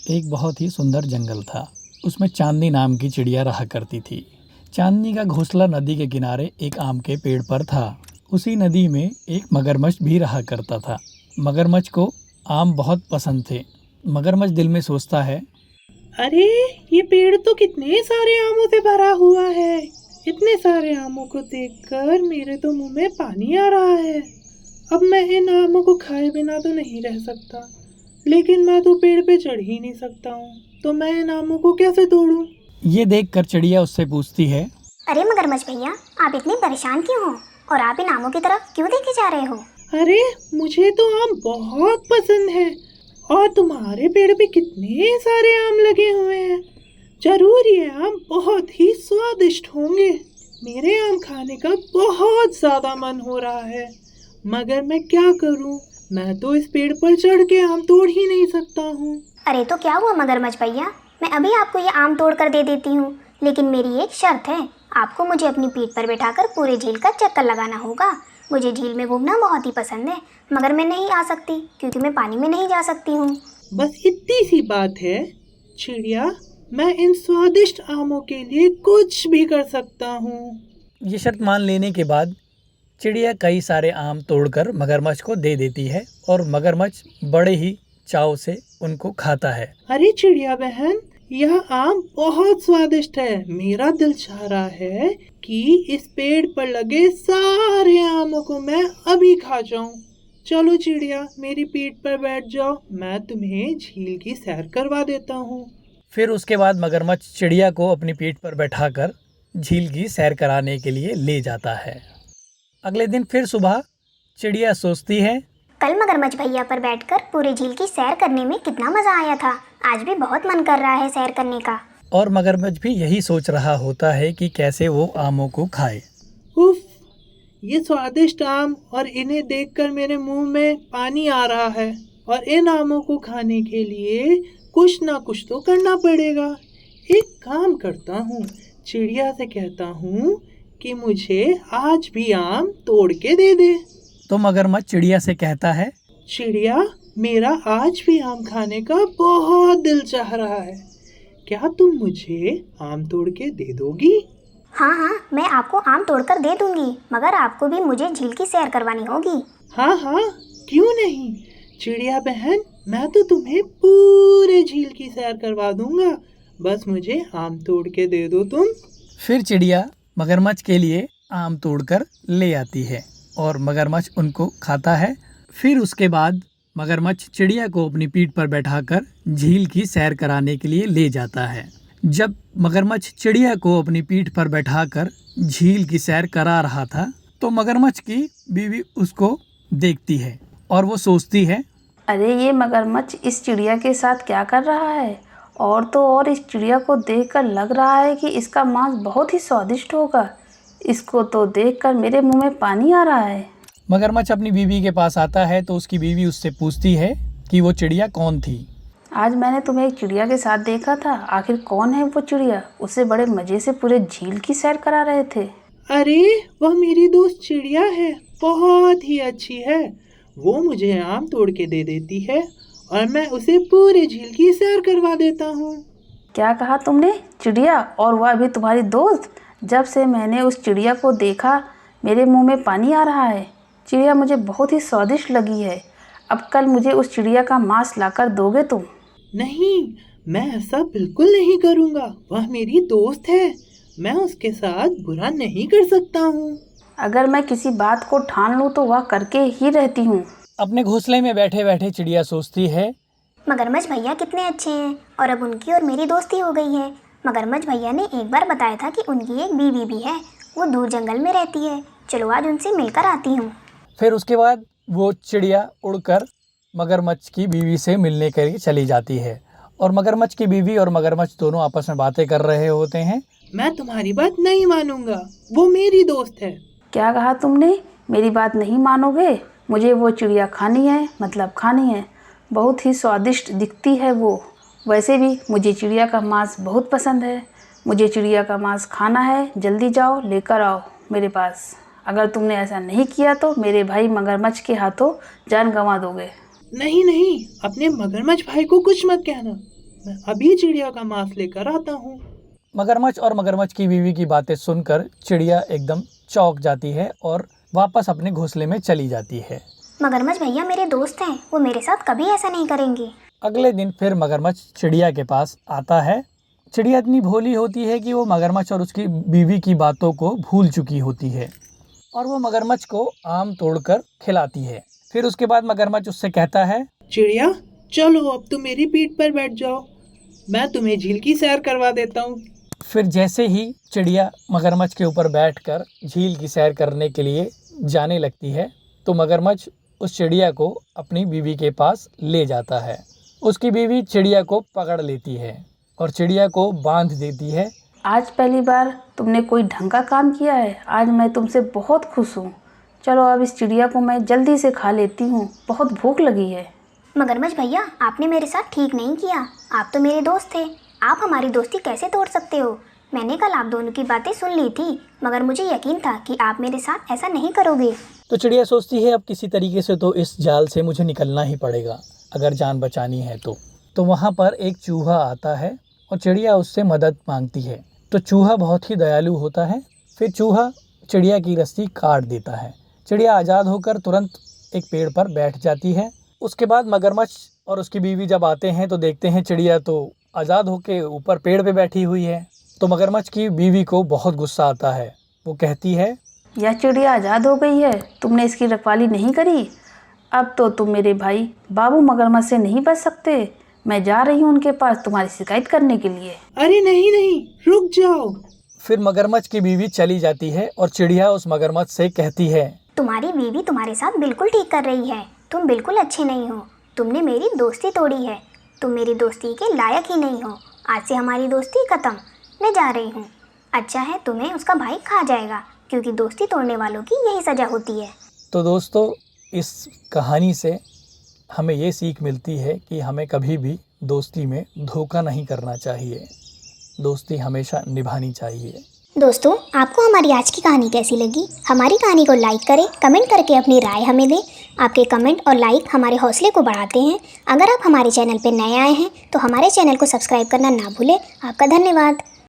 एक बहुत ही सुंदर जंगल था। उसमें चांदनी नाम की चिड़िया रहा करती थी। चांदनी का घोंसला नदी के किनारे एक आम के पेड़ पर था। उसी नदी में एक मगरमच्छ भी रहा करता था। मगरमच्छ को आम बहुत पसंद थे। मगरमच्छ दिल में सोचता है, अरे, ये पेड़ तो कितने सारे आमों से भरा हुआ है। इतने सारे आमों को देखकर मेरे तो मुंह में पानी आ रहा है। अब मैं इन आमों को खाए बिना तो नहीं रह सकता, लेकिन मैं तो पेड़ पे चढ़ ही नहीं सकता हूँ, तो मैं इन आमों को कैसे तोड़ूं? ये देखकर चिड़िया उससे पूछती है, अरे मगरमच्छ भैया, आप इतने परेशान क्यों हो और आप इन आमों की तरफ क्यों देखे जा रहे हो? अरे, मुझे तो आम बहुत पसंद है और तुम्हारे पेड़ पे कितने सारे आम लगे हुए हैं। जरूर ये आम बहुत ही स्वादिष्ट होंगे। मेरे आम खाने का बहुत ज्यादा मन हो रहा है, मगर मैं क्या करूं? मैं तो इस पेड़ पर चढ़ के आम तोड़ ही नहीं सकता हूँ। अरे तो क्या हुआ मगरमच्छ भैया, मैं अभी आपको ये आम तोड़ कर दे देती हूँ, लेकिन मेरी एक शर्त है। आपको मुझे अपनी पीठ पर बैठाकर पूरे झील का चक्कर लगाना होगा। मुझे झील में घूमना बहुत ही पसंद है, मगर मैं नहीं आ सकती क्योंकि मैं पानी में नहीं जा सकती हूँ। बस इतनी सी बात है चिड़िया, मैं इन स्वादिष्ट आमों के लिए कुछ भी कर सकता हूँ। ये शर्त मान लेने के बाद चिड़िया कई सारे आम तोड़कर मगरमच्छ को दे देती है और मगरमच्छ बड़े ही चाव से उनको खाता है। अरे चिड़िया बहन, यह आम बहुत स्वादिष्ट है। मेरा दिल चाह रहा है कि इस पेड़ पर लगे सारे आमों को मैं अभी खा जाऊं। चलो चिड़िया, मेरी पीठ पर बैठ जाओ, मैं तुम्हें झील की सैर करवा देता हूँ। फिर उसके बाद मगरमच्छ चिड़िया को अपनी पीठ पर बैठाकर झील की सैर कराने के लिए ले जाता है। अगले दिन फिर सुबह चिड़िया सोचती है, कल मगरमच्छ भैया पर बैठकर पूरे झील की सैर करने में कितना मजा आया था। आज भी बहुत मन कर रहा है सैर करने का। और मगरमच्छ भी यही सोच रहा होता है कि कैसे वो आमों को खाए। उफ, ये स्वादिष्ट आम, और इन्हें देखकर मेरे मुंह में पानी आ रहा है। और इन आमों को खाने के लिए कुछ ना कुछ तो करना पड़ेगा। एक काम करता हूँ, चिड़िया से कहता हूँ कि मुझे आज भी आम तोड़ के दे दे। तो मगरमच्छ चिड़िया से कहता है, चिड़िया, मेरा आज भी आम खाने का बहुत दिल चाह रहा है। क्या तुम मुझे आम तोड़ के दे दोगी? हाँ हाँ, मैं आपको आम तोड़कर दे दूंगी, मगर आपको भी मुझे झील की सैर करवानी होगी। हाँ हाँ, क्यों नहीं। चिड़िया बहन, मैं तो तुम्हें पूरे झील की सैर करवा दूंगा। बस मुझे आम तोड़ के दे दो तुम। फिर चिड़िया मगरमच्छ के लिए आम तोड़कर ले आती है और मगरमच्छ उनको खाता है। फिर उसके बाद मगरमच्छ चिड़िया को अपनी पीठ पर बैठाकर झील की सैर कराने के लिए ले जाता है। जब मगरमच्छ चिड़िया को अपनी पीठ पर बैठाकर झील की सैर करा रहा था तो मगरमच्छ की बीवी उसको देखती है और वो सोचती है, अरे ये मगरमच्छ इस चिड़िया के साथ क्या कर रहा है? और तो और इस चिड़िया को देखकर लग रहा है कि इसका मांस बहुत ही स्वादिष्ट होगा। इसको तो देखकर मेरे मुंह में पानी आ रहा है। मगरमच्छ अपनी बीवी के पास आता है तो उसकी बीवी उससे पूछती है कि वो चिड़िया कौन थी। आज मैंने तुम्हें एक चिड़िया के साथ देखा था, आखिर कौन है वो चिड़िया? उसे बड़े मजे से पूरे झील की सैर करा रहे थे। अरे, वह मेरी दोस्त चिड़िया है, बहुत ही अच्छी है। वो मुझे आम तोड़ के दे देती है और मैं उसे पूरे झील की सैर करवा देता हूँ। क्या कहा तुमने? चिड़िया? और वह भी तुम्हारी दोस्त? जब से मैंने उस चिड़िया को देखा मेरे मुंह में पानी आ रहा है। चिड़िया मुझे बहुत ही स्वादिष्ट लगी है। अब कल मुझे उस चिड़िया का मांस लाकर दोगे तुम? नहीं, मैं ऐसा बिल्कुल नहीं करूँगा। वह मेरी दोस्त है, मैं उसके साथ बुरा नहीं कर सकता हूँ। अगर मैं किसी बात को ठान लूँ तो वह करके ही रहती हूँ। अपने घोंसले में बैठे बैठे चिड़िया सोचती है, मगरमच्छ भैया कितने अच्छे हैं और अब उनकी और मेरी दोस्ती हो गई है। मगरमच्छ भैया ने एक बार बताया था कि उनकी एक बीवी भी है, वो दूर जंगल में रहती है। चलो आज उनसे मिलकर आती हूँ। फिर उसके बाद वो चिड़िया उड़कर मगरमच्छ की बीवी से मिलने के लिए चली जाती है और मगरमच्छ की बीवी और मगरमच्छ दोनों आपस में बातें कर रहे होते हैं। मैं तुम्हारी बात नहीं मानूंगा, वो मेरी दोस्त है। क्या कहा तुमने? मेरी बात नहीं मानोगे? मुझे वो चिड़िया खानी है, मतलब खानी है। बहुत ही स्वादिष्ट दिखती है वो। वैसे भी मुझे चिड़िया का मांस बहुत पसंद है। मुझे चिड़िया का मांस खाना है। जल्दी जाओ, लेकर आओ मेरे पास। अगर तुमने ऐसा नहीं किया तो मेरे भाई मगरमच्छ के हाथों जान गंवा दोगे। नहीं नहीं, अपने मगरमच्छ भाई को कुछ मत कहना। मैं अभी चिड़िया का मांस लेकर आता हूँ। मगरमच्छ और मगरमच्छ की बीवी की बातें सुनकर चिड़िया एकदम चौंक जाती है और वापस अपने घोंसले में चली जाती है। मगरमच्छ भैया मेरे दोस्त हैं, वो मेरे साथ कभी ऐसा नहीं करेंगे। अगले दिन फिर मगरमच्छ चिड़िया के पास आता है। चिड़िया इतनी भोली होती है कि वो मगरमच्छ और उसकी बीवी की बातों को भूल चुकी होती है और वो मगरमच्छ को आम तोड़कर खिलाती है। फिर उसके बाद मगरमच्छ उससे कहता है, चिड़िया चलो अब तुम मेरी पीठ पर बैठ जाओ, मैं तुम्हें झील की सैर करवा देता हूँ। फिर जैसे ही चिड़िया मगरमच्छ के ऊपर बैठकर झील की सैर करने के लिए जाने लगती है तो मगरमच्छ उस चिड़िया को अपनी बीवी के पास ले जाता है। उसकी बीवी चिड़िया को पकड़ लेती है और चिड़िया को बांध देती है। आज पहली बार तुमने कोई ढंग का काम किया है। आज मैं तुमसे बहुत खुश हूँ। चलो अब इस चिड़िया को मैं जल्दी से खा लेती हूँ, बहुत भूख लगी है। मगरमच्छ भैया आपने मेरे साथ ठीक नहीं किया, आप तो मेरे दोस्त थे, आप हमारी दोस्ती कैसे तोड़ सकते हो। मैंने कल आप दोनों की बातें सुन ली थी, मगर मुझे यकीन था कि आप मेरे साथ ऐसा नहीं करोगे। तो चिड़िया सोचती है अब किसी तरीके से तो इस जाल से मुझे निकलना ही पड़ेगा अगर जान बचानी है तो वहाँ पर एक चूहा आता है और चिड़िया उससे मदद मांगती है। तो चूहा बहुत ही दयालु होता है। फिर चूहा चिड़िया की रस्सी काट देता है। चिड़िया आज़ाद होकर तुरंत एक पेड़ पर बैठ जाती है। उसके बाद मगरमच्छ और उसकी बीवी जब आते हैं तो देखते हैं चिड़िया तो आज़ाद होकर ऊपर पेड़ पे बैठी हुई है। तो मगरमच्छ की बीवी को बहुत गुस्सा आता है। वो कहती है, यह चिड़िया आज़ाद हो गई है, तुमने इसकी रखवाली नहीं करी। अब तो तुम मेरे भाई बाबू मगरमच्छ से नहीं बच सकते। मैं जा रही हूँ उनके पास तुम्हारी शिकायत करने के लिए। अरे नहीं नहीं, रुक जाओ। फिर मगरमच्छ की बीवी चली जाती है और चिड़िया उस मगरमच्छ से कहती है, तुम्हारी बीवी तुम्हारे साथ बिल्कुल ठीक कर रही है, तुम बिल्कुल अच्छे नहीं हो, तुमने मेरी दोस्ती तोड़ी है, तुम मेरी दोस्ती के लायक ही नहीं हो। आज से हमारी दोस्ती खत्म, मैं जा रही हूँ। अच्छा है तुम्हें उसका भाई खा जाएगा, क्योंकि दोस्ती तोड़ने वालों की यही सज़ा होती है। तो दोस्तों इस कहानी से हमें ये सीख मिलती है कि हमें कभी भी दोस्ती में धोखा नहीं करना चाहिए, दोस्ती हमेशा निभानी चाहिए। दोस्तों आपको हमारी आज की कहानी कैसी लगी? हमारी कहानी को लाइक करें, कमेंट करके अपनी राय हमें दें। आपके कमेंट और लाइक हमारे हौसले को बढ़ाते हैं। अगर आप हमारे चैनल पर नए आए हैं तो हमारे चैनल को सब्सक्राइब करना ना भूलें। आपका धन्यवाद।